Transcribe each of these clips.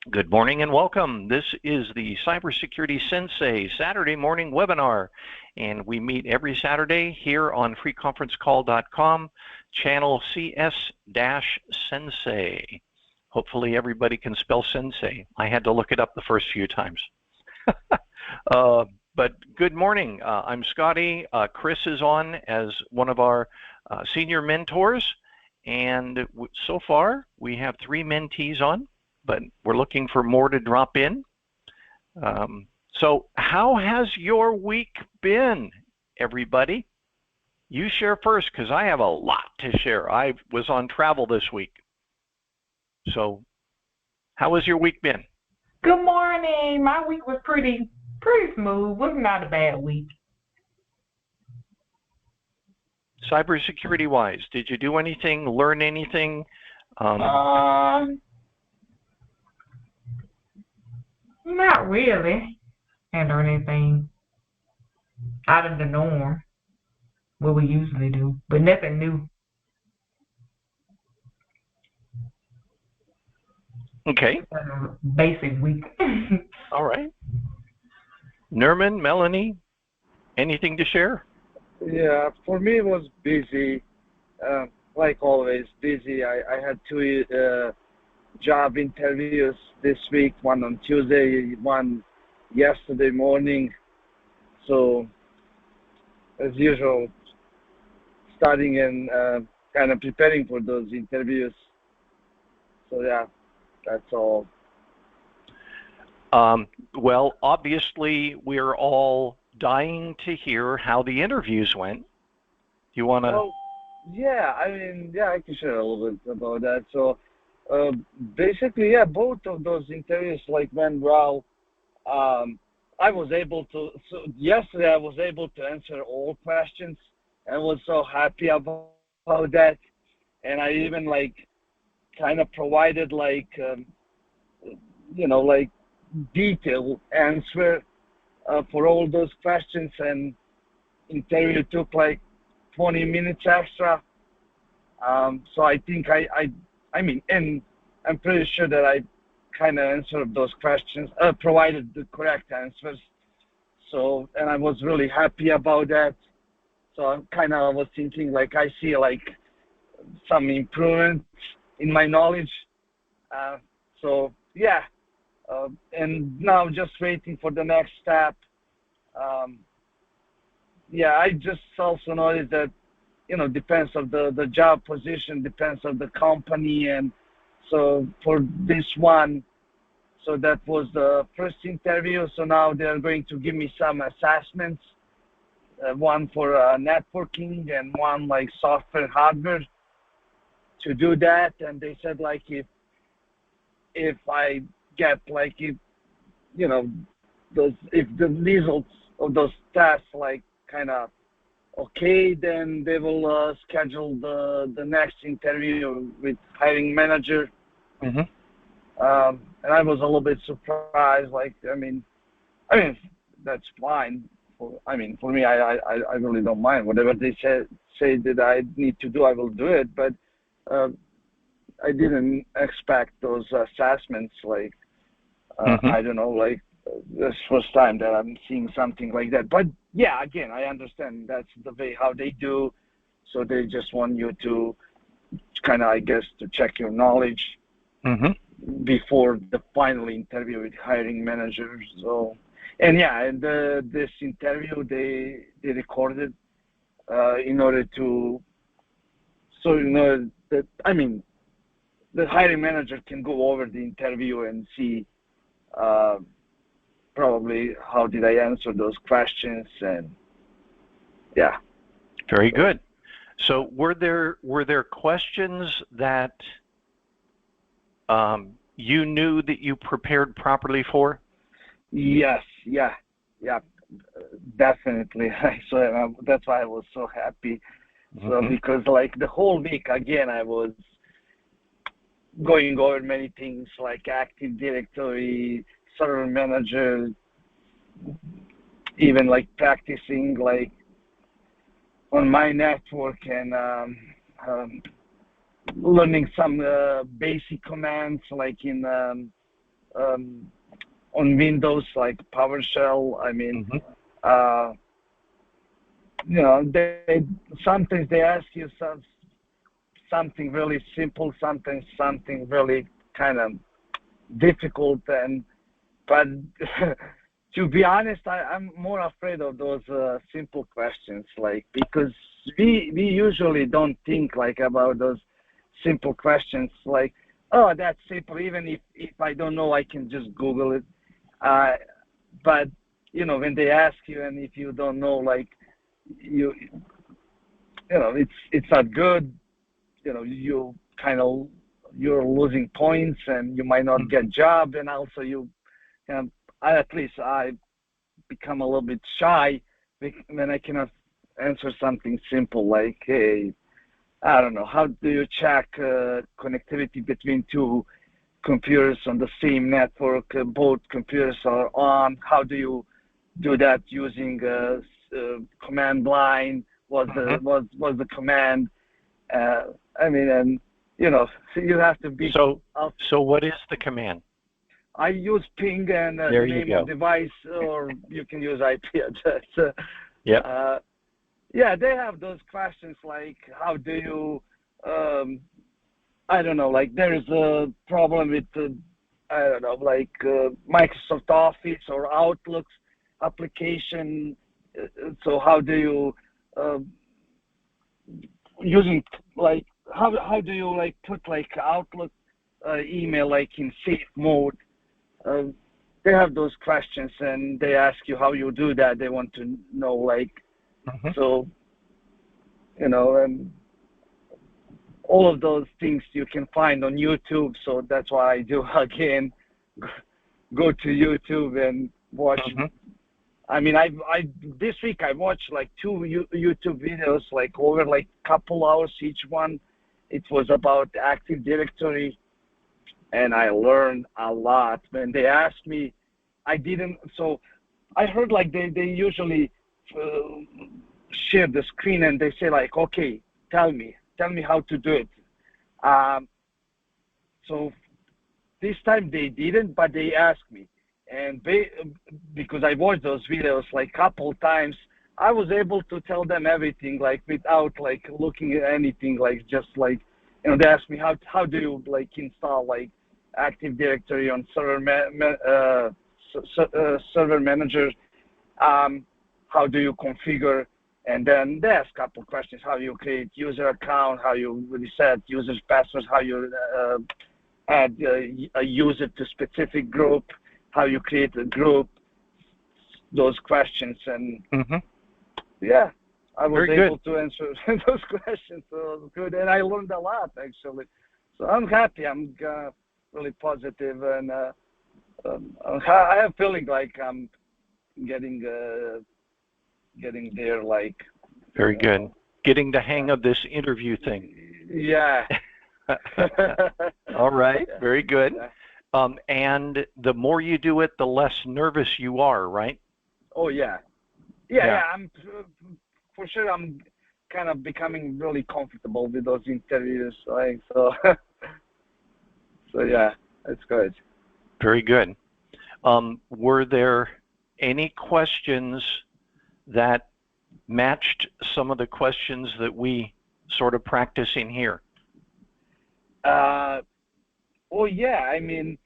Good morning and welcome. This is the Cybersecurity Sensei Saturday morning webinar, and we meet every Saturday here on freeconferencecall.com, channel CS-Sensei. Hopefully everybody can spell sensei. I had to look it up the first few times. But good morning. I'm Scotty. Chris is on as one of our senior mentors, and so far we have 3 mentees on, but we're looking for more to drop in. So how has your week been, everybody? You share first, because I have a lot to share. I was on travel this week. So how has your week been? Good morning. My week was pretty smooth. Was not a bad week. Cybersecurity wise, did you do anything, learn anything? Not really. Can't learn anything out of the norm, what we usually do, but nothing new. Okay. Basic week. All right. Nerman, Melanie, anything to share? Yeah, for me it was busy, like always, busy. I had 2 job interviews this week, one on Tuesday, one yesterday morning. So, as usual, studying and kind of preparing for those interviews. So yeah, that's all. Well, obviously, we're all dying to hear how the interviews went. Do you want to? Well, yeah, I can share a little bit about that. So, basically, yeah, both of those interviews went well. I was able to. So yesterday, I was able to answer all questions, and was so happy about that. And I even kind of provided detailed answer for all those questions, and interview took 20 minutes extra. So I think and I'm pretty sure that I kind of answered those questions, provided the correct answers. So, and I was really happy about that. So I kind of was thinking I see some improvement in my knowledge. So yeah. And now just waiting for the next step. Yeah, I just also noticed that, depends of the job position, depends of the company. And so for this one, so that was the first interview. So now they're going to give me some assessments, one for networking and one software hardware to do that. And they said if I get if the results of those tests kind of okay, then they will schedule the next interview with hiring manager. Mm-hmm. And I was a little bit surprised. That's fine. For me, I really don't mind whatever they say that I need to do. I will do it. But I didn't expect those assessments. I don't know, this first time that I'm seeing something like that. But yeah, again, I understand that's the way how they do. So they just want you to kind of, I guess, to check your knowledge before the final interview with hiring managers. So, and yeah, and this interview they recorded in order to, so that the hiring manager can go over the interview and see probably how did I answer those questions, and yeah. Very good. So were there questions that you knew that you prepared properly for? Yes, yeah, definitely. So that's why I was so happy. So because the whole week again I was going over many things like Active Directory, server manager, even practicing on my network and learning some basic commands in on Windows, like PowerShell. I mean, they sometimes they ask you something really simple, sometimes something really kind of difficult, but to be honest, I'm more afraid of those simple questions, like, because we usually don't think like about those simple questions, like, oh, that's simple. Even if I don't know, I can just Google it. But when they ask you, and if you don't know, like, you it's not good. You kind of, you're losing points, and you might not get job, and also at least I become a little bit shy when I cannot answer something simple like, hey, I don't know, how do you check connectivity between two computers on the same network? Both computers are on. How do you do that using command line? Was the command? I mean, and so you have to be. So what is the command? I use ping and the name of device, or you can use IP address. Yeah, they have those questions like, how do you, I don't know, like, there is a problem with, I don't know, like Microsoft Office or Outlook application. So how do you, using, like, how do you, like, put, like, Outlook email, like, in safe mode? They have those questions, and they ask you how you do that. They want to know, like, so, and all of those things you can find on YouTube. So that's why I do, again, go to YouTube and watch. I mean, this week I watched like 2 YouTube videos, like over like couple hours each one. It was about Active Directory, and I learned a lot. When they asked me, so I heard like they usually share the screen, and they say like, okay, tell me how to do it. So this time they didn't, but they asked me, and because I watched those videos like couple times, I was able to tell them everything, like, without like looking at anything, like, just like, they asked me how do you like install like Active Directory on server manager, how do you configure, and then they ask a couple questions, how you create user account, how you reset users passwords, how you add a user to specific group, how you create a group, those questions. And yeah, I was able to answer those questions, so it was good, and I learned a lot, actually. So I'm happy. I'm really positive, and I have feeling like I'm getting there, like. Very good. Getting the hang of this interview thing. Yeah. All right. Very good. And the more you do it, the less nervous you are, right? Oh yeah. Yeah. I'm for sure. I'm kind of becoming really comfortable with those interviews, like, so. So yeah, that's good. Very good. Were there any questions that matched some of the questions that we sort of practicing here? Oh yeah, I mean,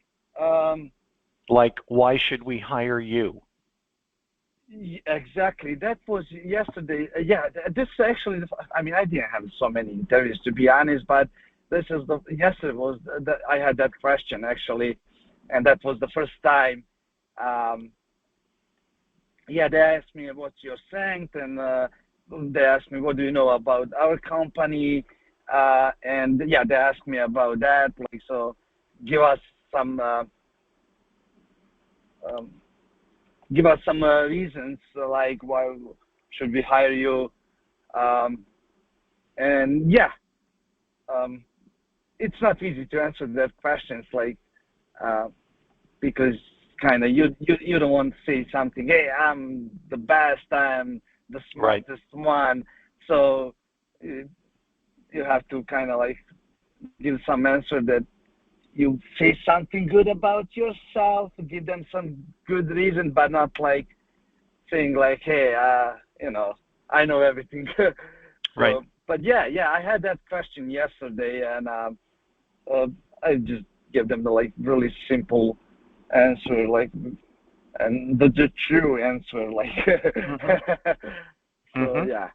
like, why should we hire you? Exactly. That was yesterday. Yeah, this actually, I mean, I didn't have so many interviews, to be honest, but this is yesterday was that I had that question, actually, and that was the first time. Yeah, they asked me what's your strength, and they asked me what do you know about our company, and yeah, they asked me about that. Like, so, give us some reasons, like, why should we hire you, and yeah, it's not easy to answer that questions, like, because kind of you don't want to say something, hey, I'm the best, I'm the smartest one, so you have to kind of like give some answer that you say something good about yourself, give them some good reason, but not like saying like, hey, I know everything. So, Right. But yeah, I had that question yesterday, and I just give them the like really simple answer, like, and the true answer, like. So Mm-hmm. yeah.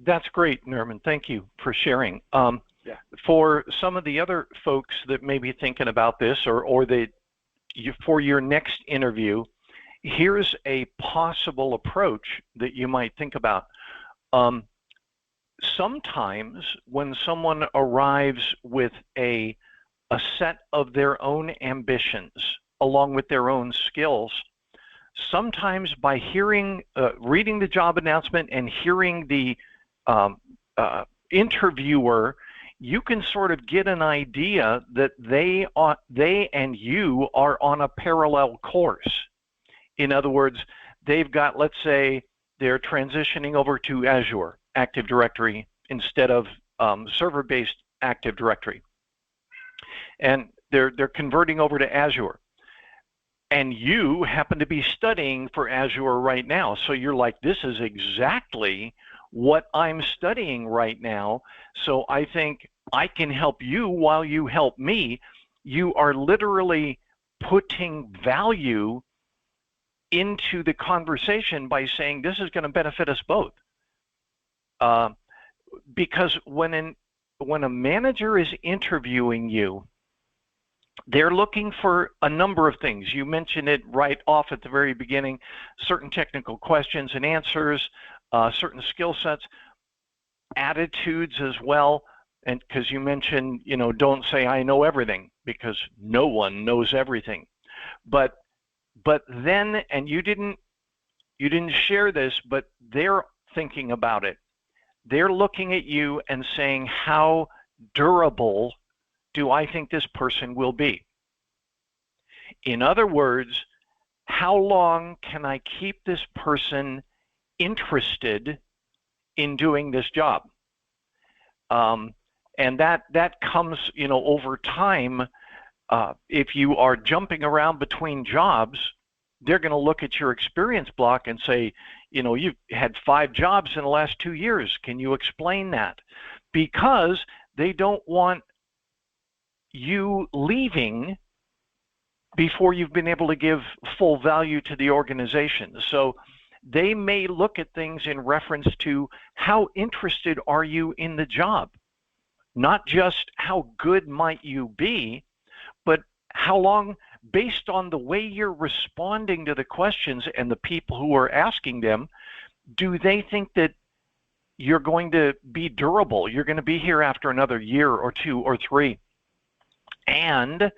That's great, Nerman. Thank you for sharing. Yeah. For some of the other folks that may be thinking about this, or for your next interview, here's a possible approach that you might think about. Sometimes when someone arrives with a set of their ambitions along with their own skills, sometimes by reading the job announcement and hearing the interviewer, you can sort of get an idea that they and you are on a parallel course. In other words, they've got, let's say, they're transitioning over to Azure Active Directory instead of server-based Active Directory, and they're converting over to Azure. And you happen to be studying for Azure right now. So you're like, this is exactly what I'm studying right now. So I think I can help you while you help me. You are literally putting value into the conversation by saying this is going to benefit us both. Because when a manager is interviewing you, they're looking for a number of things. You mentioned it right off at the very beginning, certain technical questions and answers, certain skill sets, attitudes as well. And because you mentioned, don't say I know everything, because no one knows everything. But then, and you didn't share this, but they're thinking about it. They're looking at you and saying, how durable do I think this person will be? In other words, how long can I keep this person interested in doing this job? And that comes, over time. If you are jumping around between jobs, they're going to look at your experience block and say, you've had 5 jobs in the last 2 years. Can you explain that? Because they don't want you leaving before you've been able to give full value to the organization. So they may look at things in reference to how interested are you in the job? Not just how good might you be, but how long, based on the way you're responding to the questions and the people who are asking them, do they think that you're going to be durable? You're going to be here after another year or 2 or 3. And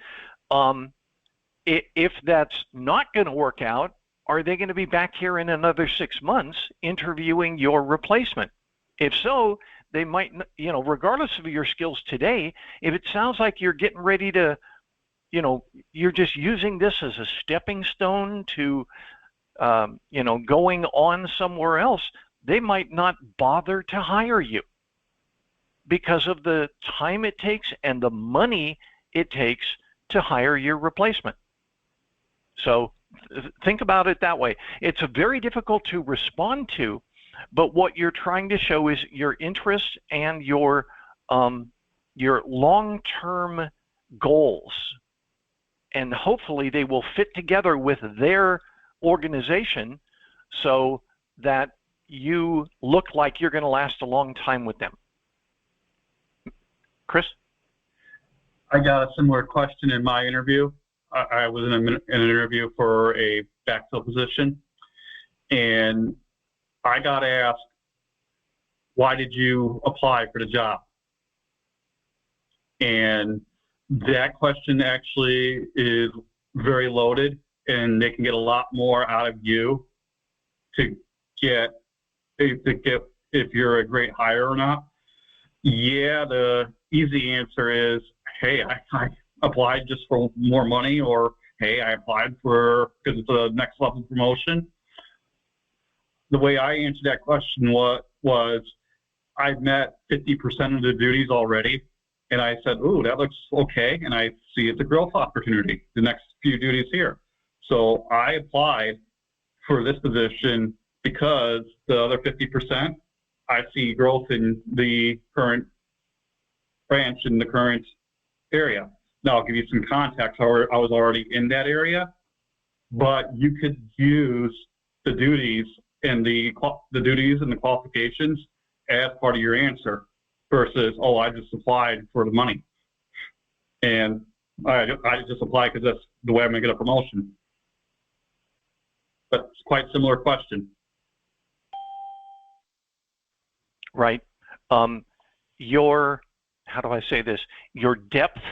if that's not going to work out, are they going to be back here in another 6 months interviewing your replacement? If so, they might, regardless of your skills today, if it sounds like you're getting ready to, you're just using this as a stepping stone to, going on somewhere else, they might not bother to hire you because of the time it takes and the money it takes to hire your replacement. So think about it that way. It's very difficult to respond to, but what you're trying to show is your interest and your long-term goals. And hopefully they will fit together with their organization so that you look like you're going to last a long time with them. Chris? I got a similar question in my interview. I was in an interview for a backfill position, and I got asked, why did you apply for the job? And that question actually is very loaded, and they can get a lot more out of you to get if you're a great hire or not. Yeah, the easy answer is, hey, I applied just for more money, or hey, I applied because it's a next level promotion. The way I answered that question was I've met 50% of the duties already, And I said, ooh, that looks okay. And I see it's a growth opportunity, the next few duties here. So I applied for this position because the other 50%, I see growth in the current branch in the current area. Now, I'll give you some context. I was already in that area, but you could use the duties and the duties and the qualifications as part of your answer versus, oh, I just applied for the money. And I just applied because that's the way I'm going to get a promotion. But it's quite a similar question. Right. How do I say this? Your depth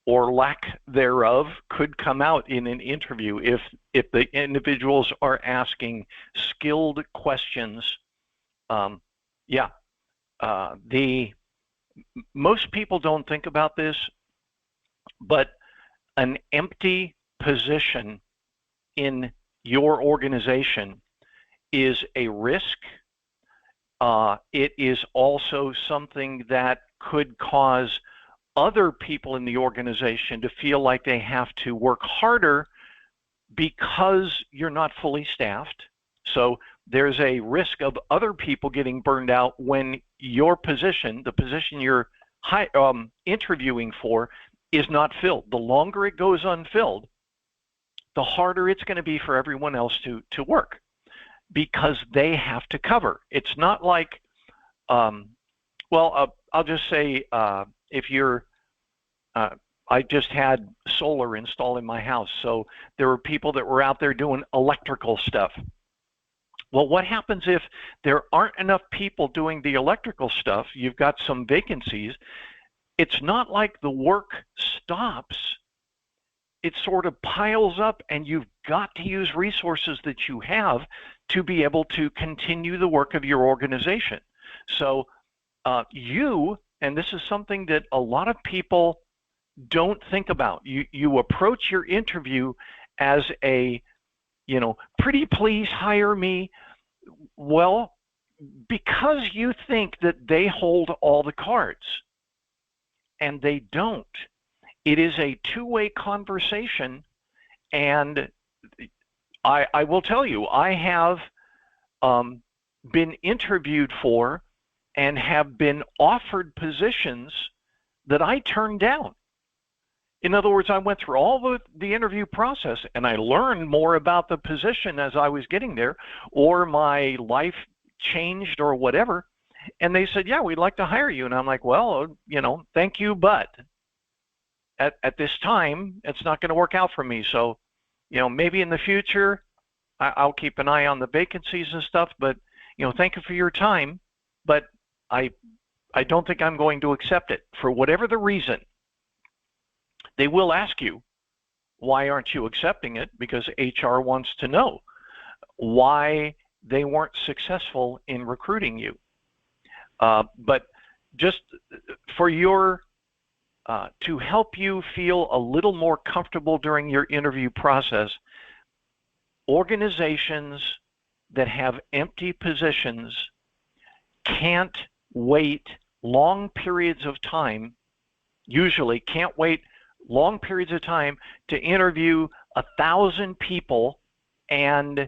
or lack thereof could come out in an interview if the individuals are asking skilled questions. Most people don't think about this, but an empty position in your organization is a risk. It is also something that could cause other people in the organization to feel like they have to work harder because you're not fully staffed. So there's a risk of other people getting burned out when your position, the position you're interviewing for, is not filled. The longer it goes unfilled, the harder it's going to be for everyone else to work because they have to cover. It's not like, I'll just say if you're, I just had solar installed in my house, so there were people that were out there doing electrical stuff. Well, what happens if there aren't enough people doing the electrical stuff? You've got some vacancies. It's not like the work stops. It sort of piles up, and you've got to use resources that you have to be able to continue the work of your organization. So and this is something that a lot of people don't think about. You approach your interview as a, pretty please hire me. Well, because you think that they hold all the cards, and they don't. It is a two-way conversation, and I will tell you, I have been interviewed for and have been offered positions that I turned down. In other words, I went through all the interview process, and I learned more about the position as I was getting there, or my life changed or whatever, and they said, yeah, we'd like to hire you. And I'm like, well, thank you, but at this time, it's not going to work out for me. So, maybe in the future, I'll keep an eye on the vacancies and stuff, but, thank you for your time, but I don't think I'm going to accept it for whatever the reason. They will ask you, why aren't you accepting it? Because HR wants to know why they weren't successful in recruiting you. But just for to help you feel a little more comfortable during your interview process, organizations that have empty positions can't wait long periods of time, usually can't wait long periods of time to interview 1,000 people and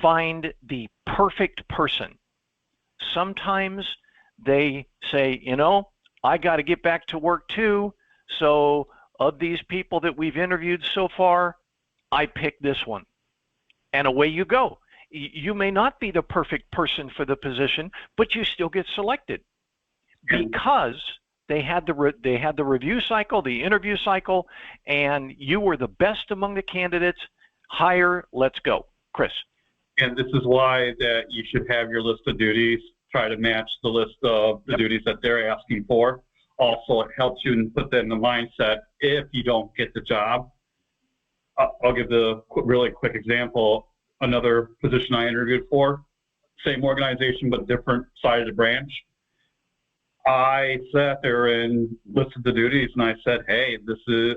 find the perfect person. Sometimes they say, I got to get back to work too, so of these people that we've interviewed so far, I picked this one. And away you go. You may not be the perfect person for the position, but you still get selected because they had the review cycle, the interview cycle, and you were the best among the candidates. Hire, let's go. Chris. And this is why that you should have your list of duties, try to match the list of the duties that they're asking for. Also, it helps you and put that in the mindset if you don't get the job. I'll give the really quick example. Another position I interviewed for, same organization but different side of the branch. I sat there and listed the duties, and I said, "Hey,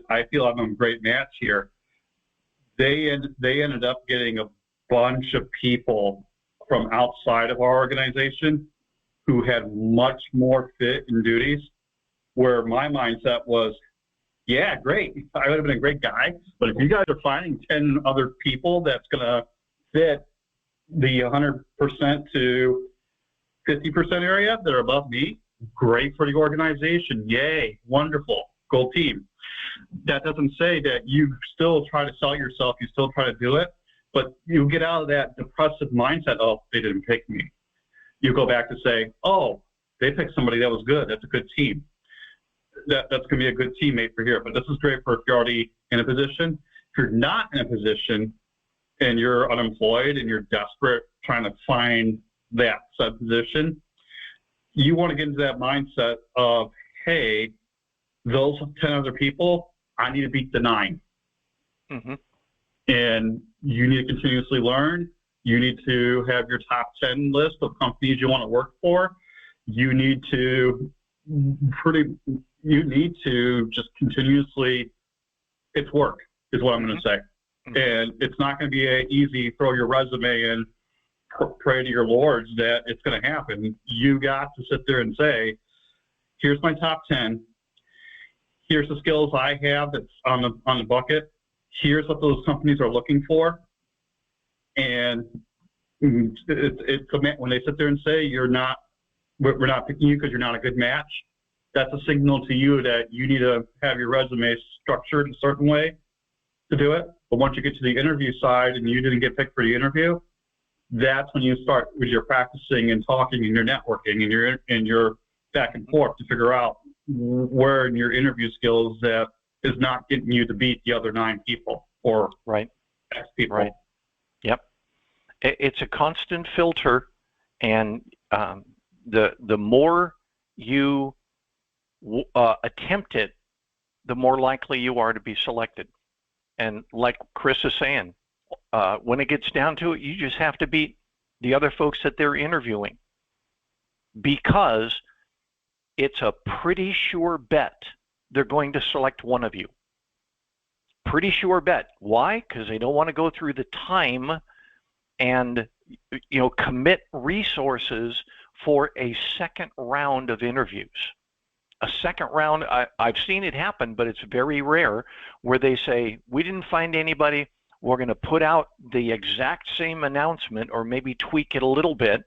I feel I'm a great match here." They ended up getting a bunch of people from outside of our organization who had much more fit in duties. where my mindset was, yeah, great. I would have been a great guy. But if you guys are finding 10 other people that's going to fit the 100% to 50% area that are above me, great for the organization. Yay, wonderful, gold team. That doesn't say that you still try to sell yourself, you still try to do it, but you get out of that depressive mindset, oh, they didn't pick me. You go back to say, oh, they picked somebody that was good, that's a good team. That's going to be a good teammate for here. But this is great for if you're already in a position. If you're not in a position and you're unemployed and you're desperate trying to find that said position, you want to get into that mindset of, hey, those 10 other people, I need to beat the 9. Mm-hmm. And you need to continuously learn. You need to have your top 10 list of companies you want to work for. You need to just continuously, it's work is what I'm going to say. Mm-hmm. And it's not going to be easy, throw your resume in, pray to your lords that it's going to happen. You got to sit there and say, here's my top 10. Here's the skills I have that's on the bucket. Here's what those companies are looking for. And it's when they sit there and say we're not picking you because you're not a good match, that's a signal to you that you need to have your resume structured a certain way to do it. But once you get to the interview side and you didn't get picked for the interview, that's when you start with your practicing and talking and your networking and your back and forth to figure out where in your interview skills that is not getting you to beat the other 9 people or X people. Right. Yep. It's a constant filter, and the more you attempt it, the more likely you are to be selected. And like Chris is saying, when it gets down to it, you just have to beat the other folks that they're interviewing, because it's a pretty sure bet they're going to select one of you. Pretty sure bet. Why? Because they don't want to go through the time and commit resources for a second round of interviews. A second round, I've seen it happen, but it's very rare, where they say, we didn't find anybody, we're going to put out the exact same announcement or maybe tweak it a little bit,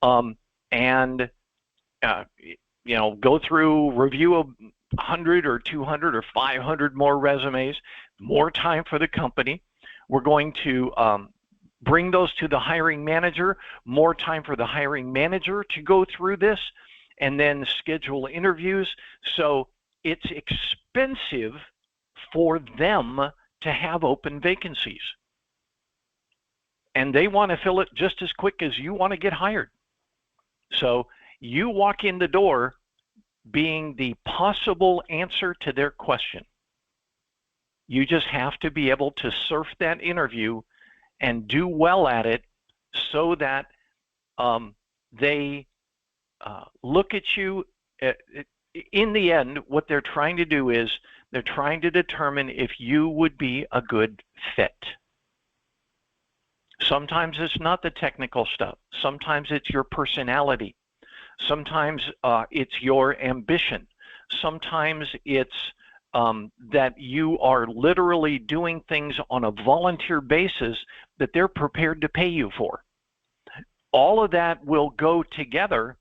and go through, review 100 or 200 or 500 more resumes, more time for the company. We're going to bring those to the hiring manager, more time for the hiring manager to go through this, and then schedule interviews. So it's expensive for them to have open vacancies. And they want to fill it just as quick as you want to get hired. So you walk in the door being the possible answer to their question. You just have to be able to surf that interview and do well at it, so that they look at you. In the end, what they're trying to do is they're trying to determine if you would be a good fit. Sometimes it's not the technical stuff. Sometimes it's your personality. Sometimes it's your ambition. Sometimes it's that you are literally doing things on a volunteer basis that they're prepared to pay you for. All of that will go together.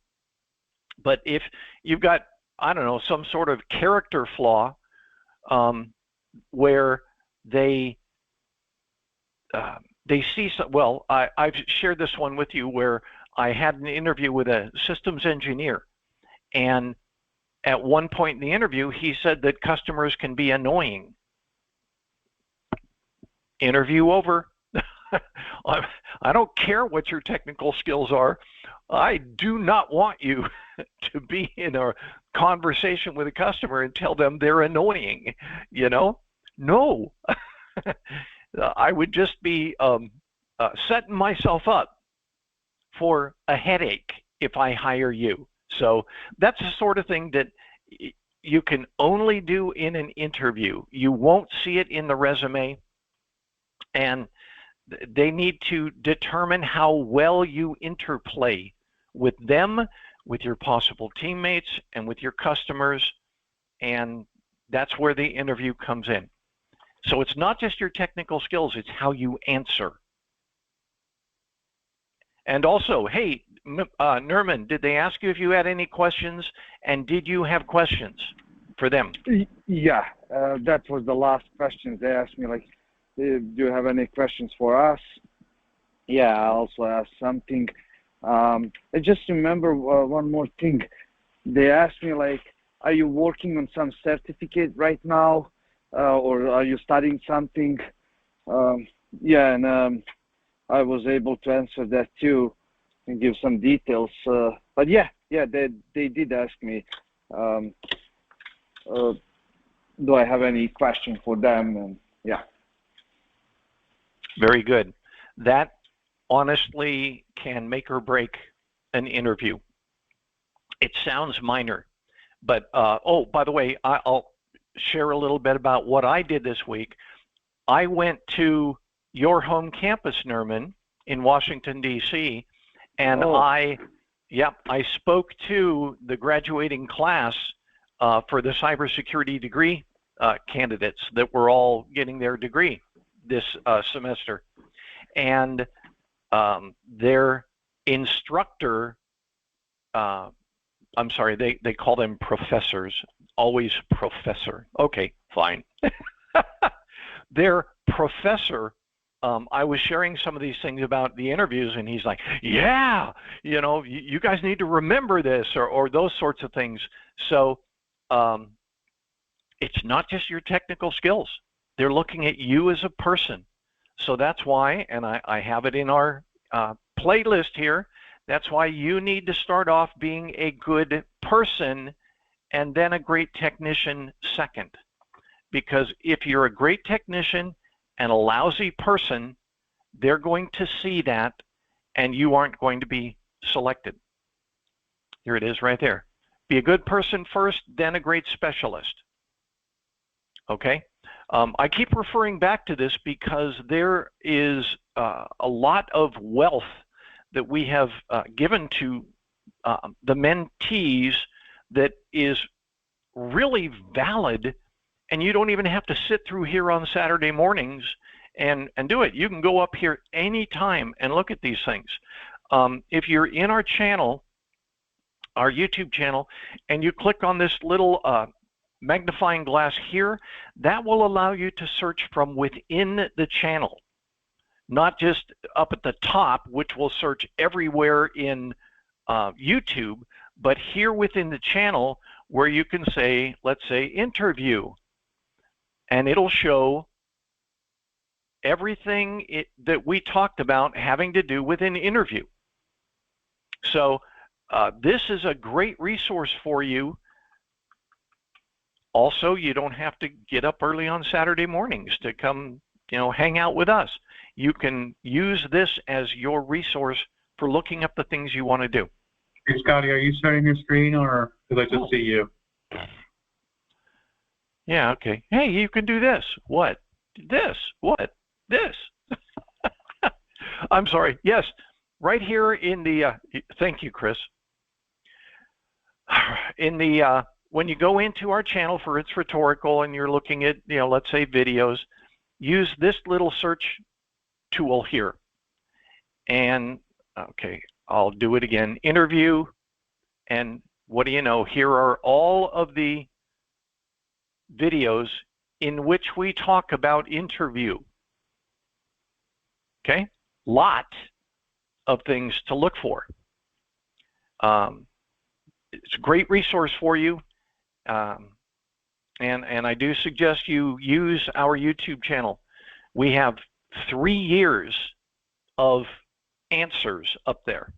But if you've got, I don't know, some sort of character flaw where they see some, well, I've shared this one with you where I had an interview with a systems engineer, and at one point in the interview, he said that customers can be annoying. Interview over. I don't care what your technical skills are. I do not want you to be in a conversation with a customer and tell them they're annoying. No. I would just be setting myself up for a headache if I hire you. So that's the sort of thing that you can only do in an interview. You won't see it in the resume, and they need to determine how well you interplay with them, with your possible teammates, and with your customers. and that's where the interview comes in. So it's not just your technical skills, it's how you answer. And also, hey, Nerman, did they ask you if you had any questions, and did you have questions for them? Yeah, that was the last question. They asked me, like, do you have any questions for us? Yeah, I also asked something. I just remember one more thing. They asked me, like, are you working on some certificate right now, or are you studying something? Yeah, and I was able to answer that too and give some details. But yeah, they did ask me, do I have any question for them? And yeah. Very good. That honestly can make or break an interview. It sounds minor, but oh, by the way, I'll share a little bit about what I did this week. I went to your home campus, Nerman, in Washington, D.C., and I spoke to the graduating class for the cybersecurity degree candidates that were all getting their degree this semester. And their instructor, I'm sorry, they call them professors, always professor. Okay, fine. Their professor, I was sharing some of these things about the interviews, and he's like, yeah, you know, you guys need to remember this, or those sorts of things. So it's not just your technical skills. They're looking at you as a person. So that's why, and I have it in our playlist here, that's why you need to start off being a good person and then a great technician second. Because if you're a great technician and a lousy person, they're going to see that and you aren't going to be selected. Here it is right there. Be a good person first, then a great specialist. Okay? I keep referring back to this because there is a lot of wealth that we have given to the mentees that is really valid, and you don't even have to sit through here on Saturday mornings and do it. You can go up here anytime and look at these things. If you're in our channel, our YouTube channel, and you click on this little magnifying glass here, that will allow you to search from within the channel, not just up at the top, which will search everywhere in YouTube, but here within the channel where you can say, let's say, interview, and it'll show everything that we talked about having to do with an interview. So this is a great resource for you. Also, you don't have to get up early on Saturday mornings to come, hang out with us. You can use this as your resource for looking up the things you want to do. Hey, Scotty, are you sharing your screen, or did I just see you? Yeah, okay. Hey, you can do this. What? This. What? This. I'm sorry. Yes, right here in the, thank you, Chris. In the, when you go into our channel for It's Rhetorical and you're looking at, let's say videos, use this little search tool here. And, okay, I'll do it again. Interview, and what do you know? Here are all of the videos in which we talk about interview. Okay, lot of things to look for. It's a great resource for you, and I do suggest you use our YouTube channel. We have 3 years of answers up there,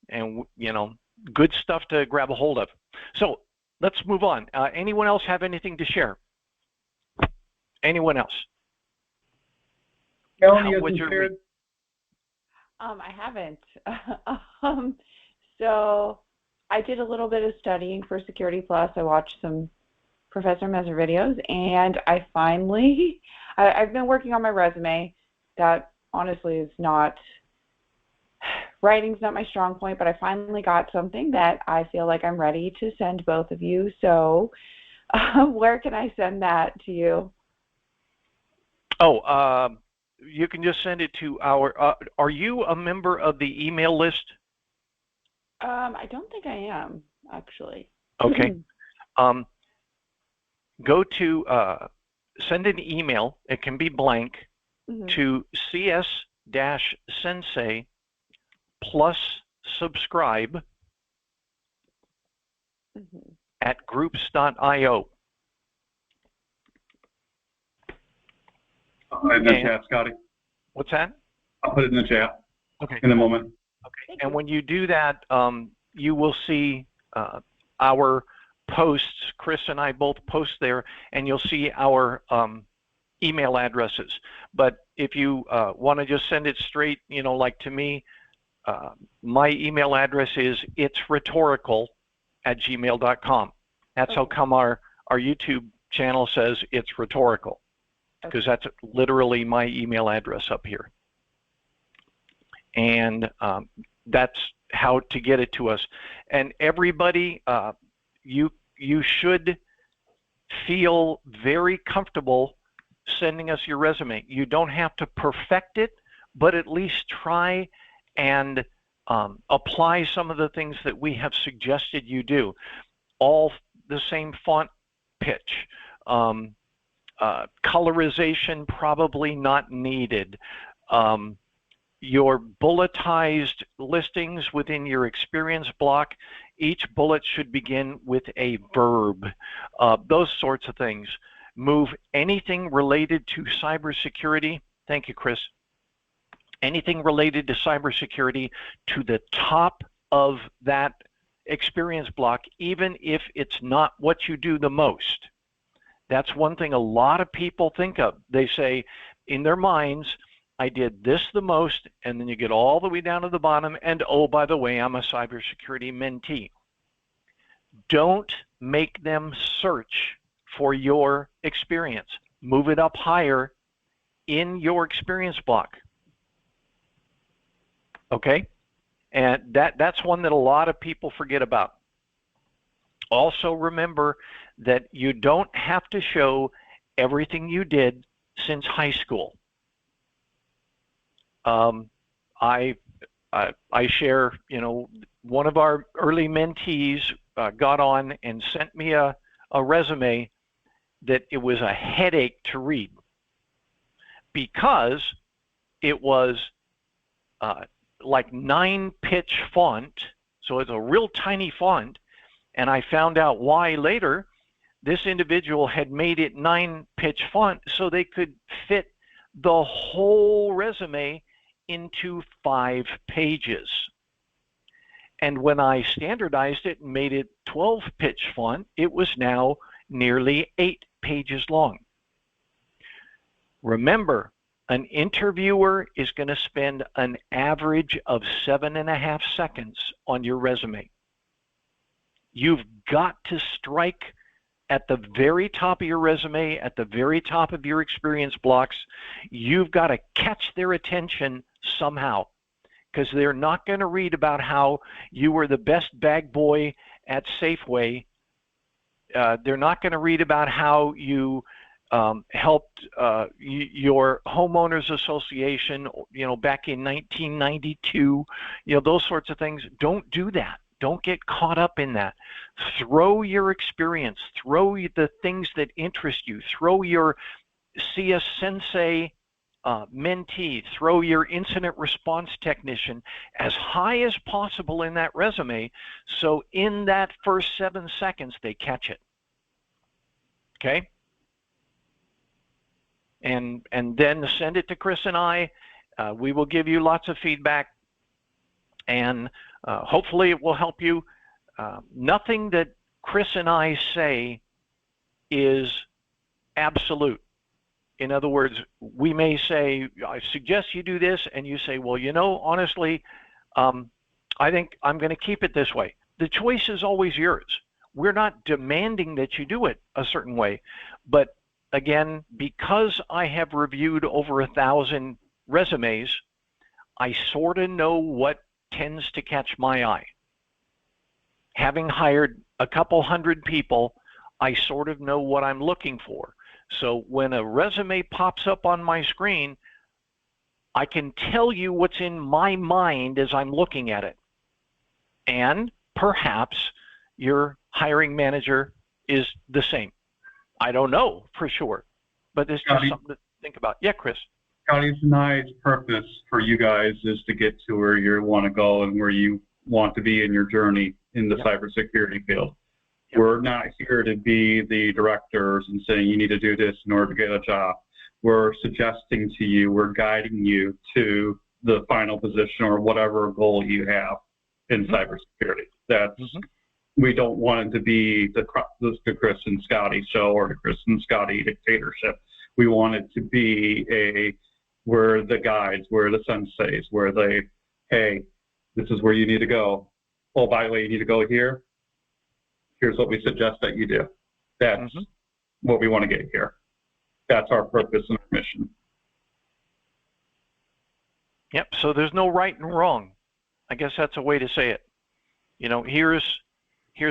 and good stuff to grab a hold of. So let's move on. Anyone else have anything to share? Anyone else? Melanie, have you shared? I haven't. So I did a little bit of studying for Security Plus. I watched some Professor Messer videos, and I finally, I've been working on my resume. That honestly is not, writing's not my strong point, but I finally got something that I feel like I'm ready to send both of you. So Where can I send that to you? Oh, you can just send it to our, are you a member of the email list? I don't think I am, actually. Okay. Go to, send an email, it can be blank, to CS-Sensei plus subscribe at groups.io. I'll put it in the chat, Scotty. What's that? I'll put it in the chat. Okay. In a moment. Okay. And when you do that, you will see our posts. Chris and I both post there, and you'll see our email addresses. But if you want to just send it straight, you know, like to me, my email address is itsrhetorical@gmail.com. That's how come our YouTube channel says it's rhetorical, because that's literally my email address up here. And that's how to get it to us. And everybody, you should feel very comfortable sending us your resume. You don't have to perfect it, but at least try and apply some of the things that we have suggested you do. All the same font pitch. Colorization probably not needed. Your bulletized listings within your experience block, each bullet should begin with a verb. Those sorts of things. Move anything related to cybersecurity. Thank you, Chris. Anything related to cybersecurity to the top of that experience block, even if it's not what you do the most. That's one thing a lot of people think of. They say in their minds, I did this the most, and then you get all the way down to the bottom, and oh, by the way, I'm a cybersecurity mentee. Don't make them search for your experience. Move it up higher in your experience block. Okay? And that's one that a lot of people forget about. Also remember that you don't have to show everything you did since high school. I share, you know, one of our early mentees got on and sent me a resume that it was a headache to read because it was like 9-pitch font, so it's a real tiny font, and I found out why later. This individual had made it 9-pitch font so they could fit the whole resume into 5 pages. And when I standardized it and made it 12-pitch font, it was now nearly 8 pages long. Remember, an interviewer is going to spend an average of 7.5 seconds on your resume. You've got to strike at the very top of your resume, at the very top of your experience blocks. You've got to catch their attention somehow, because they're not going to read about how you were the best bag boy at Safeway. They're not going to read about how you helped your homeowners association, you know, back in 1992, you know, those sorts of things. Don't do that. Don't get caught up in that. Throw your experience, throw the things that interest you, throw your CS-Sensei mentee, throw your incident response technician as high as possible in that resume, so in that first 7 seconds they catch it. Okay? And then send it to Chris and I. We will give you lots of feedback, and hopefully it will help you. Nothing that Chris and I say is absolute. In other words, we may say, I suggest you do this, and you say, well, you know, honestly, I think I'm going to keep it this way. The choice is always yours. We're not demanding that you do it a certain way. But again, because I have reviewed over 1,000 resumes, I sort of know what tends to catch my eye. Having hired a couple hundred people, I sort of know what I'm looking for. So when a resume pops up on my screen, I can tell you what's in my mind as I'm looking at it. And perhaps your hiring manager is the same. I don't know for sure, but it's just something to think about. Yeah, Chris. Scotty, tonight's purpose for you guys is to get to where you want to go and where you want to be in your journey in the cybersecurity field. Yep. We're not here to be the directors and saying you need to do this in order to get a job. We're suggesting to you, we're guiding you to the final position or whatever goal you have in cybersecurity. That's we don't want it to be the Chris and Scotty show or the Chris and Scotty dictatorship. We want it to be we're the guides, we're the senseis, where hey, this is where you need to go. Oh, by the way, you need to go here. Here's what we suggest that you do. That's what we want to get here. That's our purpose and our mission. Yep, so there's no right and wrong. I guess that's a way to say it. You know, here's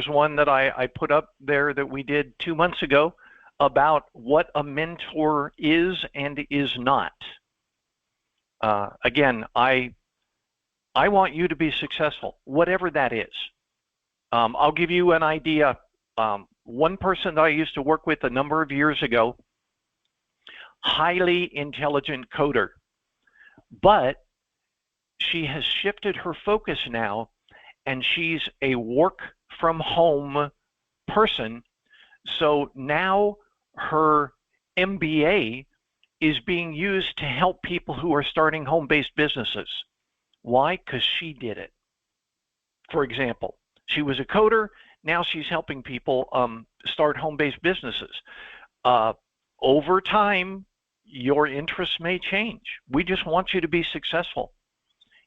one that I put up there that we did 2 months ago about what a mentor is and is not. Again, I want you to be successful, whatever that is. I'll give you an idea. One person that I used to work with a number of years ago, highly intelligent coder, but she has shifted her focus now, and she's a work from home person. So now her MBA is being used to help people who are starting home-based businesses. Why? Because she did it. For example, she was a coder. Now she's helping people start home-based businesses. Over time, your interests may change. We just want you to be successful.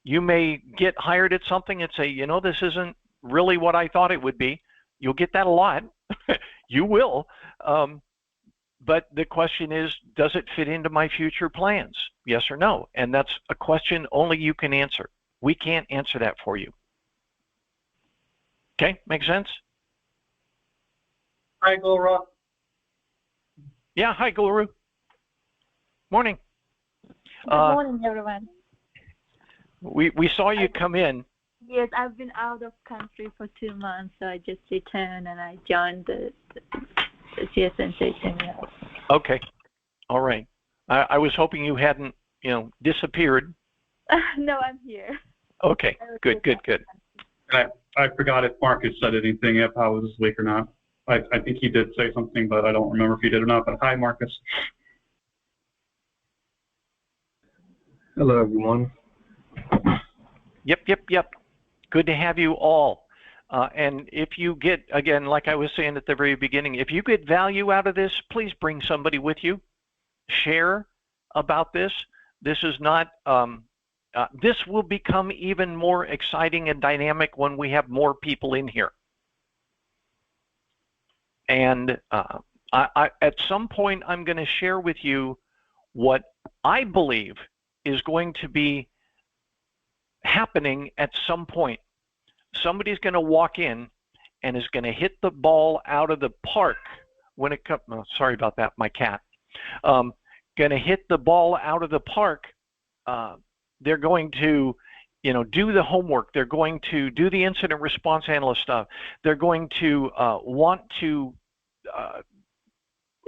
You may get hired at something and say, you know, this isn't really what I thought it would be. You'll get that a lot. You will. But the question is, does it fit into my future plans? Yes or no? And that's a question only you can answer. We can't answer that for you. Okay, make sense? Hi, Gulra. Yeah, hi, Gulru. Morning. Good morning, everyone. We saw you come in. Yes, I've been out of country for 2 months, so I just returned and I joined the CS-Sensei seminar. Okay, all right. I was hoping you hadn't, disappeared. No, I'm here. Okay, good. And I forgot if Marcus said anything, if I was this week or not. I think he did say something, but I don't remember if he did or not. But hi, Marcus. Hello, everyone. Yep. Good to have you all. And if you get, again, like I was saying at the very beginning, if you get value out of this, please bring somebody with you. Share about this. This is not, this will become even more exciting and dynamic when we have more people in here. And at some point, I'm going to share with you what I believe is going to be happening at some point. Somebody's going to walk in and is going to hit the ball out of the park when it comes. Oh, sorry about that, my cat. Going to hit the ball out of the park. They're going to, do the homework. They're going to do the incident response analyst stuff. They're going to want to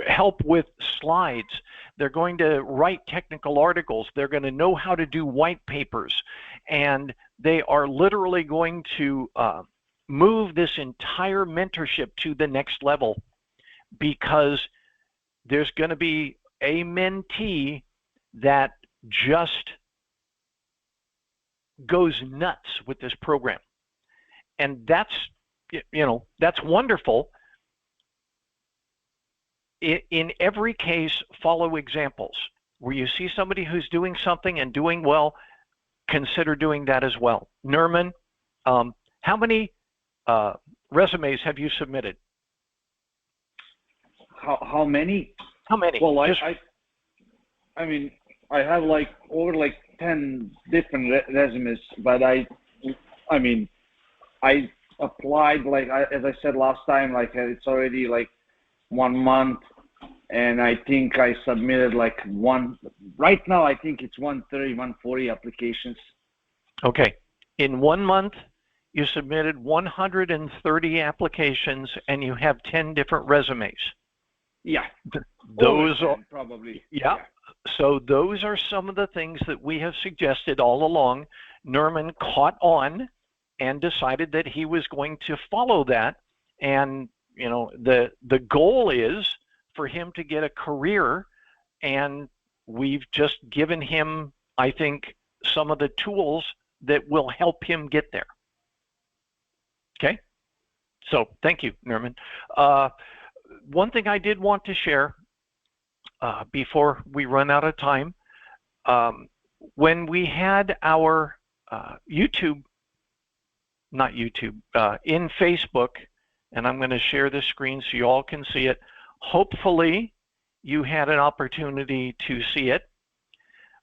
help with slides. They're going to write technical articles. They're going to know how to do white papers. And they are literally going to move this entire mentorship to the next level, because there's going to be a mentee that just goes nuts with this program. And that's wonderful. In every case, follow examples. Where you see somebody who's doing something and doing well, consider doing that as well. Nerman, how many resumes have you submitted? How many? How many? Well, I mean, I have over 10 different resumes, but I applied, as I said last time, it's already 1 month, and I think I submitted like right now I think it's 130, 140 applications. Okay. In 1 month, you submitted 130 applications and you have 10 different resumes. Yeah. Those are probably. Yeah. So those are some of the things that we have suggested all along. Nerman caught on and decided that he was going to follow that. And, you know, the goal is for him to get a career, and we've just given him, I think, some of the tools that will help him get there. Okay? So thank you, Nerman. One thing I did want to share before we run out of time, when we had our in Facebook, and I'm going to share the screen so you all can see it. Hopefully you had an opportunity to see it.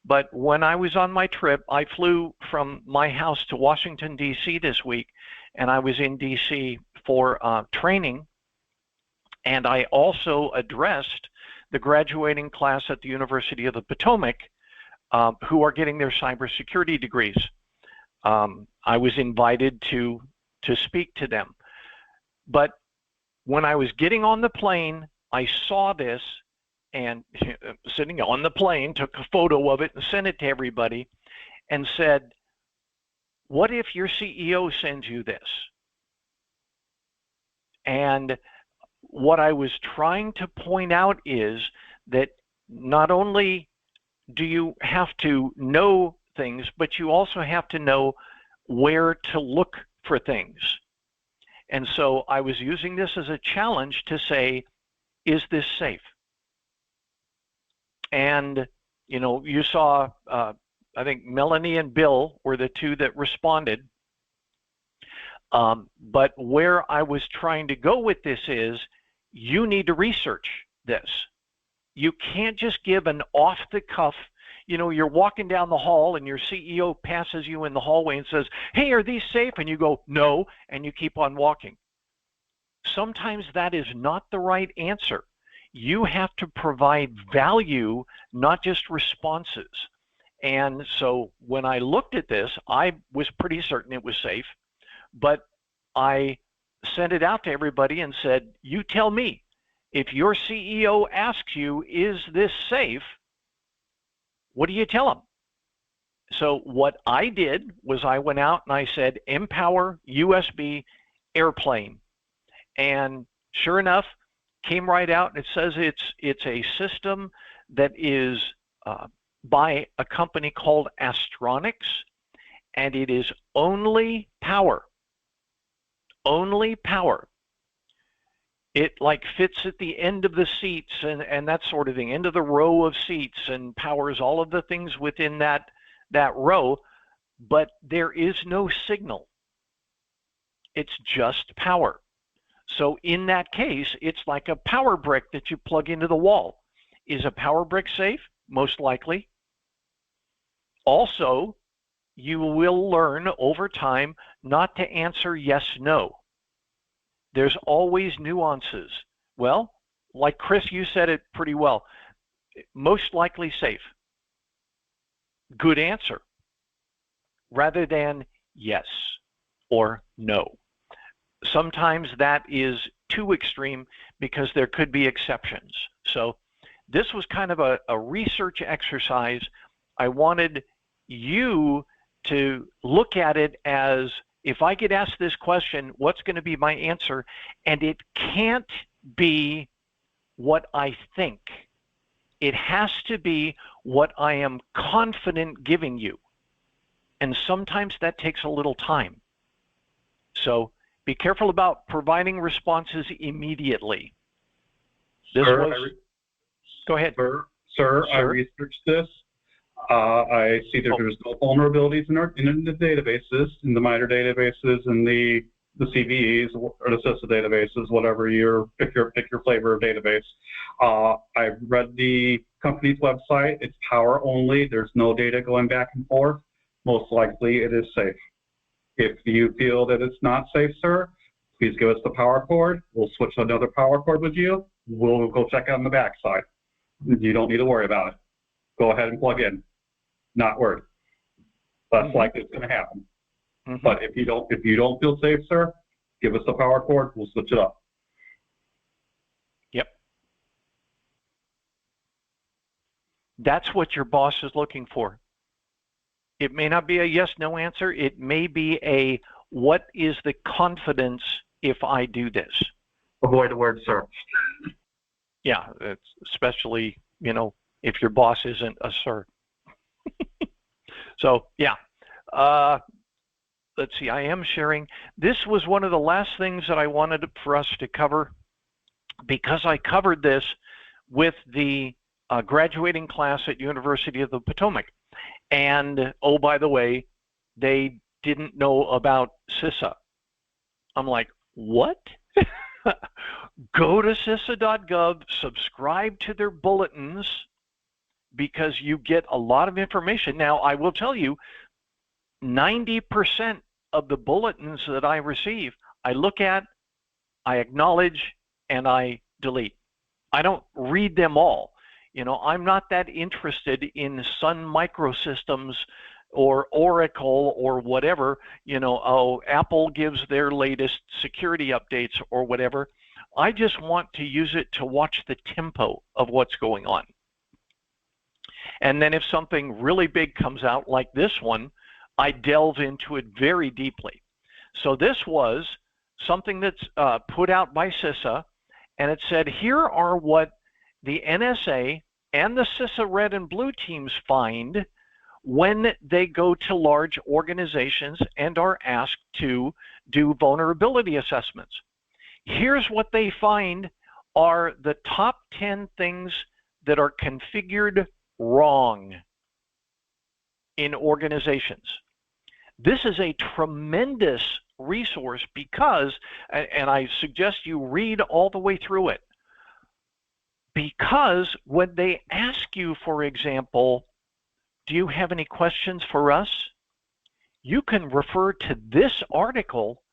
But when I was on my trip, I flew from my house to Washington, D.C. this week, and I was in D.C. for training. And I also addressed the graduating class at the University of the Potomac who are getting their cybersecurity degrees. I was invited to speak to them. But when I was getting on the plane, I saw this, and sitting on the plane, took a photo of it and sent it to everybody and said, what if your CEO sends you this? And what I was trying to point out is that not only do you have to know things, but you also have to know where to look for things. And so I was using this as a challenge to say, is this safe? And, you know, you saw, I think Melanie and Bill were the two that responded. But where I was trying to go with this is, you need to research this. You can't just give an off-the-cuff, you know, you're walking down the hall and your CEO passes you in the hallway and says, hey, are these safe? And you go, no, and you keep on walking. Sometimes that is not the right answer. You have to provide value, not just responses. And so when I looked at this, I was pretty certain it was safe, but I sent it out to everybody and said, you tell me, if your CEO asks you, is this safe? What do you tell them? So what I did was I went out and I said, Empower USB airplane. And sure enough, came right out and it says it's a system that is by a company called Astronics, and it is only power. Only power. It like fits at the end of the seats and that sort of thing, end of the row of seats, and powers all of the things within that row, but there is no signal. It's just power. So in that case, it's like a power brick that you plug into the wall. Is a power brick safe? Most likely. Also, you will learn over time not to answer yes, no. There's always nuances. Well, like Chris, you said it pretty well. Most likely safe. Good answer. Rather than yes or no. Sometimes that is too extreme because there could be exceptions. So this was kind of a research exercise. I wanted you to look at it as, if I get asked this question, what's going to be my answer? And it can't be what I think. It has to be what I am confident giving you. And sometimes that takes a little time. So be careful about providing responses immediately. Go ahead. Sir, I researched this. I see that there's no vulnerabilities in the databases, in the MITRE databases, and the CVEs or the CISA databases, whatever pick your flavor of database. I've read the company's website. It's power only. There's no data going back and forth. Most likely it is safe. If you feel that it's not safe, sir, please give us the power cord. We'll switch to another power cord with you. We'll go check on the backside. You don't need to worry about it. Go ahead and plug in. Not worried. That's likely it's going to happen. But if you don't feel safe, sir, give us the power cord. We'll switch it up. Yep. That's what your boss is looking for. It may not be a yes/no answer. It may be a what is the confidence if I do this? Avoid the word sir. Yeah, it's especially, you know, if your boss isn't a sir. So, yeah. Let's see, I am sharing. This was one of the last things that I wanted for us to cover because I covered this with the graduating class at University of the Potomac. And, oh, by the way, they didn't know about CISA. I'm like, what? Go to CISA.gov, subscribe to their bulletins, because you get a lot of information. Now, I will tell you, 90% of the bulletins that I receive, I look at, I acknowledge, and I delete. I don't read them all. You know, I'm not that interested in Sun Microsystems or Oracle or whatever. You know, oh, Apple gives their latest security updates or whatever. I just want to use it to watch the tempo of what's going on. And then if something really big comes out like this one, I delve into it very deeply. So this was something that's put out by CISA, and it said, here are what the NSA and the CISA red and blue teams find when they go to large organizations and are asked to do vulnerability assessments. Here's what they find are the top 10 things that are configured wrong in organizations. This is a tremendous resource because, and I suggest you read all the way through it, because when they ask you, for example, do you have any questions for us? You can refer to this article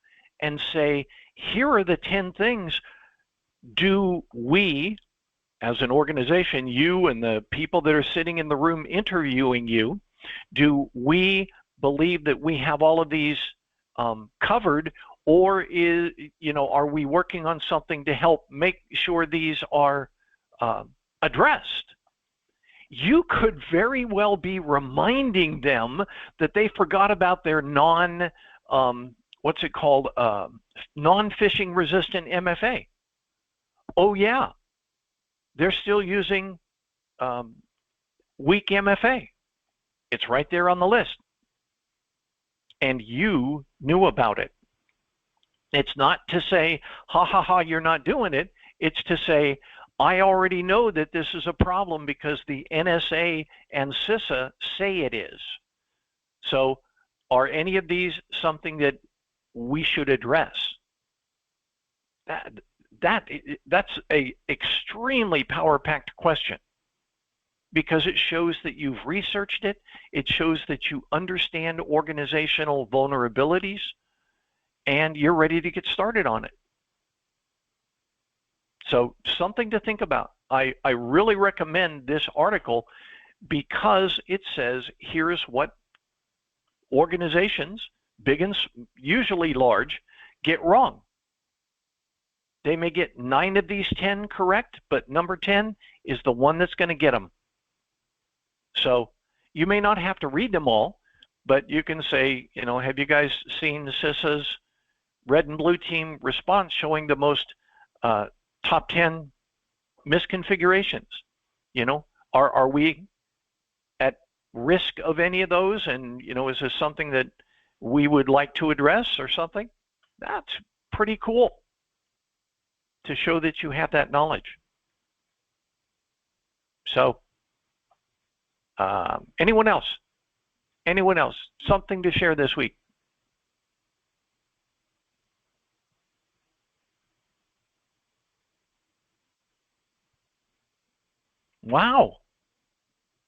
and say, here are the 10 things. Do we, as an organization, you and the people that are sitting in the room interviewing you, do we believe that we have all of these covered, or is, you know, are we working on something to help make sure these are addressed? You could very well be reminding them that they forgot about their non-phishing resistant MFA. Oh yeah, they're still using weak MFA. It's right there on the list. And you knew about it. It's not to say, ha ha ha, you're not doing it. It's to say, I already know that this is a problem because the NSA and CISA say it is. So are any of these something that we should address? That's a extremely power-packed question, because it shows that you've researched it. It shows that you understand organizational vulnerabilities, and you're ready to get started on it. So something to think about. I really recommend this article because it says, here's what organizations, big and usually large, get wrong. They may get 9 of these 10 correct, but number 10 is the one that's going to get them. So you may not have to read them all, but you can say, you know, have you guys seen CISA's red and blue team response showing the most top 10 misconfigurations? You know, are we at risk of any of those? And, you know, is this something that we would like to address or something? That's pretty cool to show that you have that knowledge. So anyone else? Anyone else? Something to share this week? Wow,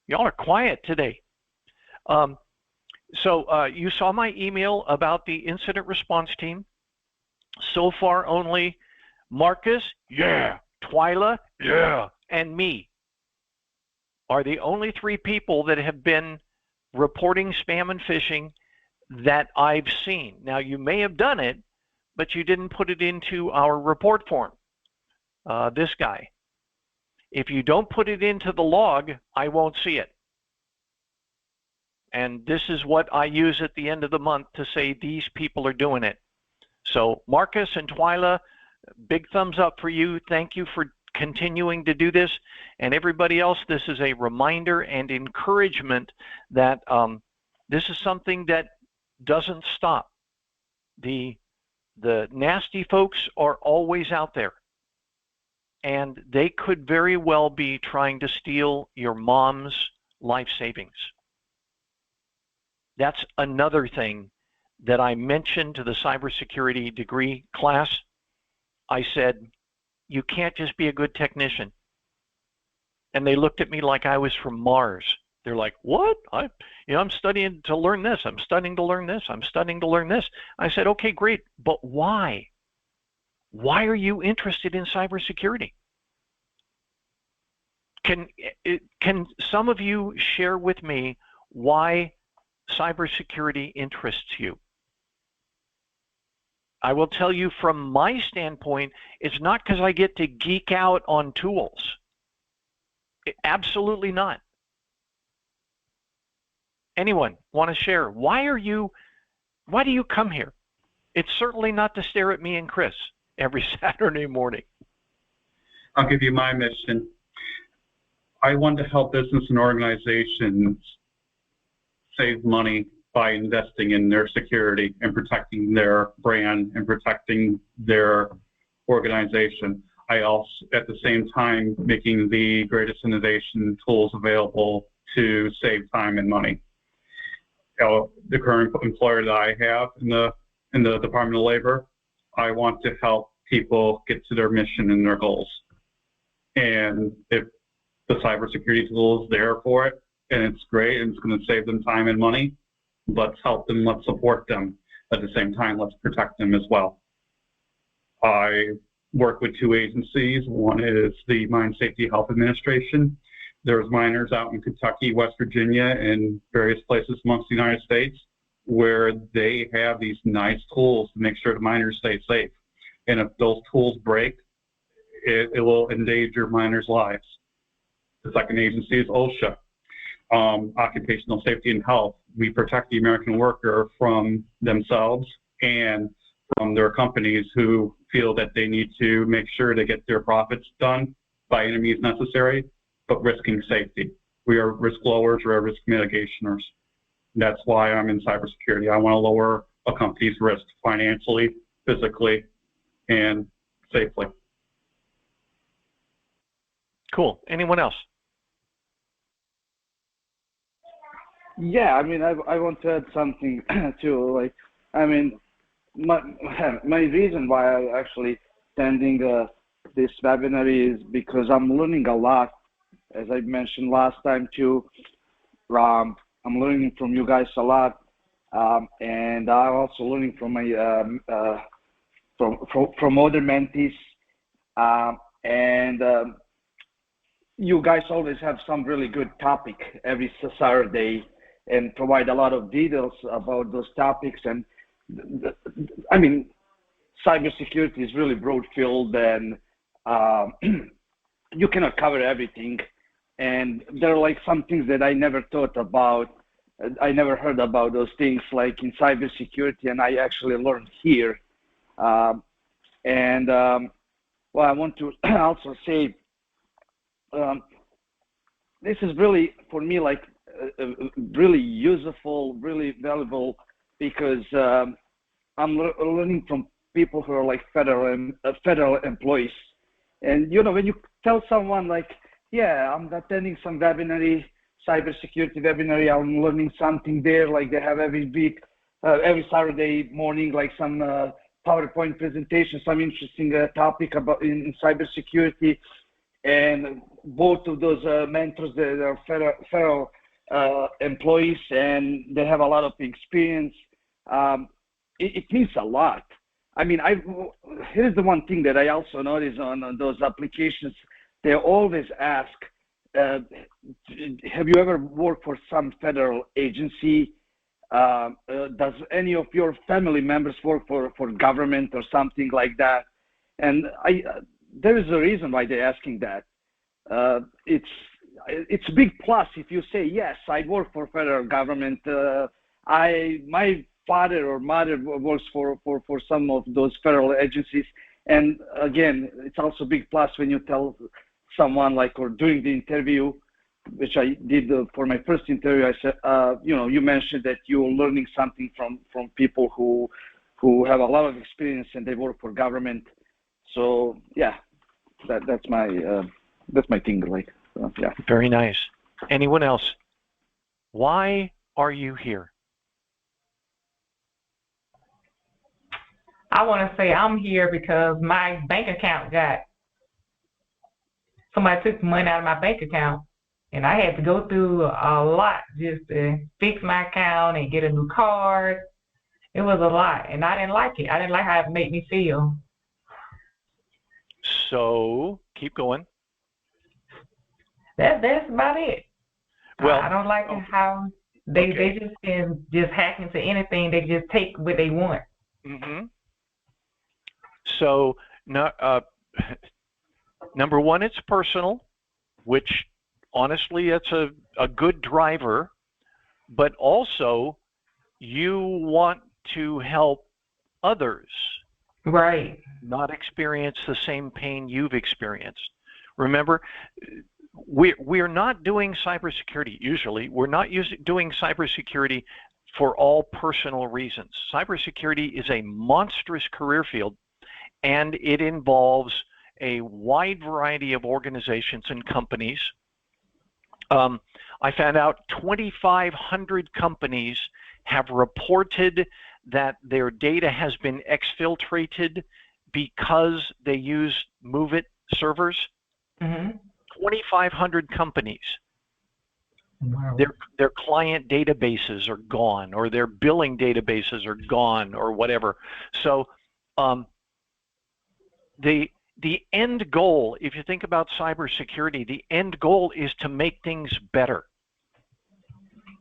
y'all are quiet today. So you saw my email about the incident response team. So far only Marcus, yeah, Twyla, yeah, and me are the only 3 people that have been reporting spam and phishing that I've seen. Now, you may have done it, but you didn't put it into our report form. This guy. If you don't put it into the log, I won't see it. And this is what I use at the end of the month to say these people are doing it. So Marcus and Twyla, big thumbs up for you. Thank you for continuing to do this. And everybody else, this is a reminder and encouragement that this is something that doesn't stop. The nasty folks are always out there. And they could very well be trying to steal your mom's life savings. That's another thing that I mentioned to the cybersecurity degree class. I said, you can't just be a good technician. And they looked at me like I was from Mars. They're like, what? I'm studying to learn this. I'm studying to learn this. I'm studying to learn this. I said, okay, great, but why? Why are you interested in cybersecurity? Can some of you share with me why cybersecurity interests you? I will tell you from my standpoint, it's not because I get to geek out on tools. Absolutely not. Anyone want to share? Why do you come here? It's certainly not to stare at me and Chris every Saturday morning. I'll give you my mission. I want to help business and organizations save money by investing in their security and protecting their brand and protecting their organization. I also, at the same time, making the greatest innovation tools available to save time and money. The current employer that I have in the Department of Labor, I want to help people get to their mission and their goals. And if the cybersecurity tool is there for it, and it's great, and it's going to save them time and money, let's help them, let's support them. At the same time, let's protect them as well. I work with 2 agencies. One is the Mine Safety Health Administration. There's miners out in Kentucky, West Virginia, and various places amongst the United States where they have these nice tools to make sure the miners stay safe. And if those tools break, it will endanger miners' lives. The second agency is OSHA, Occupational Safety and Health. We protect the American worker from themselves and from their companies who feel that they need to make sure they get their profits done by any means necessary, but risking safety. We are risk lowers, we are risk mitigationers. That's why I'm in cybersecurity. I want to lower a company's risk financially, physically, and safely. Cool. Anyone else? Yeah, I mean, I want to add something too. Like, I mean, my reason why I actually attending this webinar is because I'm learning a lot, as I mentioned last time too. I'm learning from you guys a lot, and I'm also learning from my from other mentees, and you guys always have some really good topic every Saturday and provide a lot of details about those topics. And I mean, cybersecurity is really broad field, and you cannot cover everything. And there are like some things that I never thought about. I never heard about those things like in cybersecurity, and I actually learned here. Well, I want to also say, this is really, for me, like really useful, really valuable, because I'm learning from people who are like federal employees. And, you know, when you tell someone like, yeah, I'm attending some webinar, cybersecurity webinar, I'm learning something there, like they have every week, every Saturday morning, like some PowerPoint presentation, some interesting topic about in cybersecurity. And both of those mentors, they are federal employees, and they have a lot of experience. It means a lot. I mean, here's the one thing that I also notice on those applications. They always ask, have you ever worked for some federal agency? Does any of your family members work for government or something like that? And there is a reason why they're asking that. It's a big plus if you say, yes, I work for federal government. My father or mother works for some of those federal agencies. And again, it's also a big plus when you tell someone, like, or during the interview, which I did for my first interview, I said, you mentioned that you're learning something from people who have a lot of experience and they work for government. So yeah, that's my thing. Like, yeah. Very nice. Anyone else? Why are you here? I want to say I'm here because my bank account somebody took money out of my bank account, and I had to go through a lot just to fix my account and get a new card. It was a lot, and I didn't like it. I didn't like how it made me feel. So keep going. That's about it. Well, I don't like how they just can just hack into anything. They just take what they want. Mm-hmm. So number one, it's personal, which honestly, it's a good driver, but also you want to help others, right? Not experience the same pain you've experienced. Remember, we're not doing cybersecurity usually. We're not doing cybersecurity for all personal reasons. Cybersecurity is a monstrous career field, and it involves a wide variety of organizations and companies. I found out 2,500 companies have reported that their data has been exfiltrated because they use MOVEit servers. Mm-hmm. 2,500 companies. Wow. Their client databases are gone, or their billing databases are gone, or whatever. So the end goal, if you think about cybersecurity, the end goal is to make things better.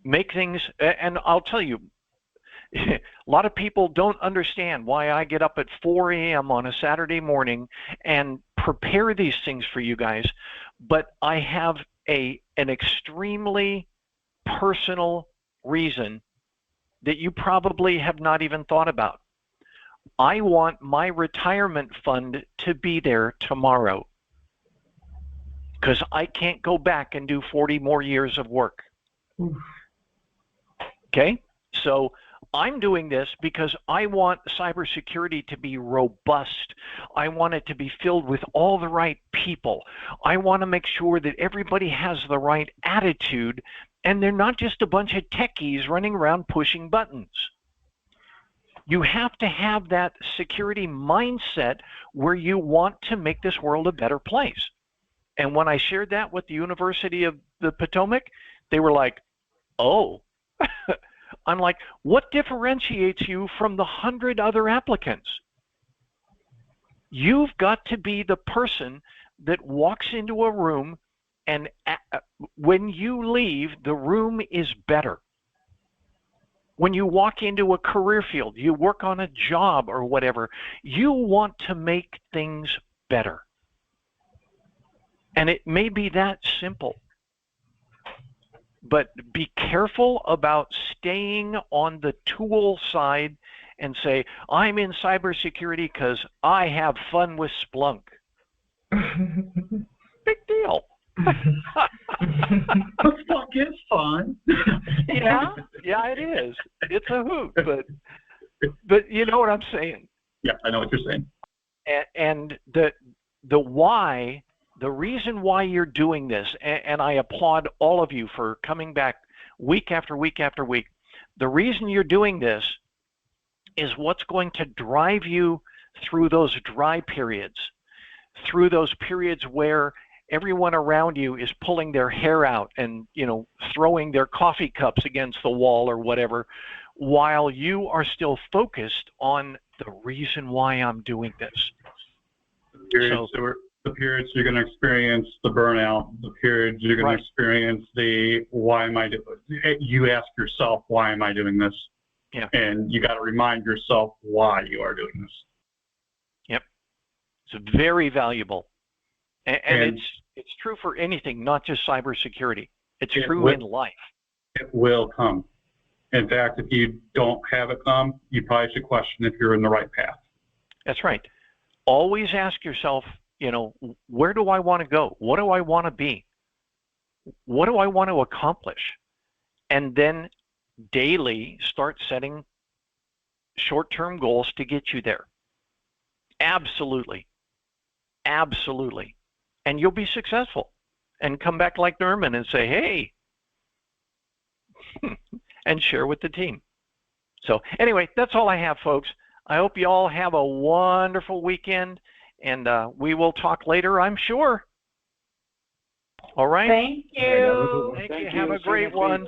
Make things, and I'll tell you, a lot of people don't understand why I get up at 4 a.m. on a Saturday morning and prepare these things for you guys, but I have an extremely personal reason that you probably have not even thought about. I want my retirement fund to be there tomorrow because I can't go back and do 40 more years of work. Okay? So I'm doing this because I want cybersecurity to be robust. I want it to be filled with all the right people. I want to make sure that everybody has the right attitude and they're not just a bunch of techies running around pushing buttons. You have to have that security mindset where you want to make this world a better place. And when I shared that with the University of the Potomac, they were like, oh. I'm like, what differentiates you from the 100 other applicants? You've got to be the person that walks into a room and when you leave, the room is better. When you walk into a career field, you work on a job or whatever, you want to make things better. And it may be that simple. But be careful about staying on the tool side and say, I'm in cybersecurity because I have fun with Splunk. Big deal. Splunk is fun. Yeah, it is. It's a hoot, but you know what I'm saying. Yeah, I know what you're saying. And the why. The reason why you're doing this, and I applaud all of you for coming back week after week after week, the reason you're doing this is what's going to drive you through those dry periods, through those periods where everyone around you is pulling their hair out and, throwing their coffee cups against the wall or whatever, while you are still focused on the reason why I'm doing this. The periods you're going to experience the burnout, the periods you're going to experience the why am I doing. You ask yourself, why am I doing this? Yeah. And you got to remind yourself why you are doing this. Yep. It's very valuable, and it's true for anything, not just cybersecurity. It's true in life. It will come. In fact, if you don't have it come, you probably should question if you're in the right path. That's right. Always ask yourself, where do I want to go? What do I want to be? What do I want to accomplish? And then daily start setting short-term goals to get you there. Absolutely. Absolutely. And you'll be successful. And come back like Norman and say, hey, and share with the team. So anyway, that's all I have, folks. I hope you all have a wonderful weekend, and we will talk later, I'm sure. All right? Thank you. Thank you. Have a great one.